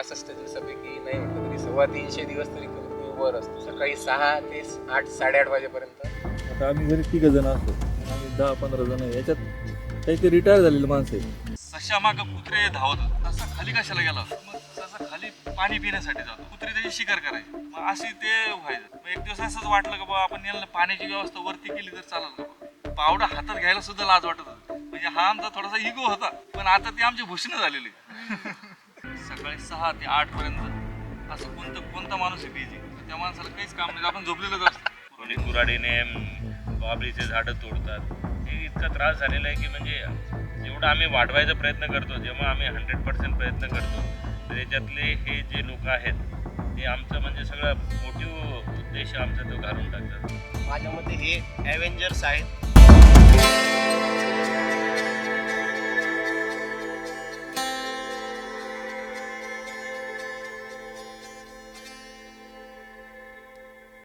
65 दिवसापैकी नाही म्हटलं तरी 350 दिवस तरी कमीत कमी वर असतो. सकाळी 6 ते 8 साडेआठ वाजेपर्यंत. आता आम्ही जरी 3 जण असतो, आम्ही 10-15 जण आहे. याच्यात काही ते रिटायर झालेले माणसं आहेत. सशा मागं कुत्रे धावत होते. तसा खाली कशाला गेला? मग तसा खाली पाणी पिण्यासाठी जातो. कुत्रे त्याची शिकार करायची. मग अशी ते व्हायचं. मग एक दिवस असंच वाटलं का बाबा आपण याला पाण्याची व्यवस्था वरती केली तर चालेल का? पावडा हातात घ्यायला सुद्धा लाज वाटत होती. म्हणजे हा आमचा थोडासा इगो होता, पण आता ती आमची भूषणं झालेली. सकाळी 6 ते 8 पर्यंत असं कोणता माणूस आहे बिझी, त्या माणसाला काहीच काम नाही. आपण झोपलेलंच असतो. कोणी कुऱ्हाडीने बाबळीचे झाडं तोडतात. हे इतका त्रास झालेला आहे की म्हणजे जेवढा आम्ही वाढवायचा प्रयत्न करतो, जेव्हा आम्ही 100% प्रयत्न करतो, तर याच्यातले हे जे लोक आहेत ते आमचं म्हणजे सगळं मोटिव्ह उद्देश आमचा तो घालून टाकतात. माझ्या मते हे ॲव्हेंजर्स आहेत.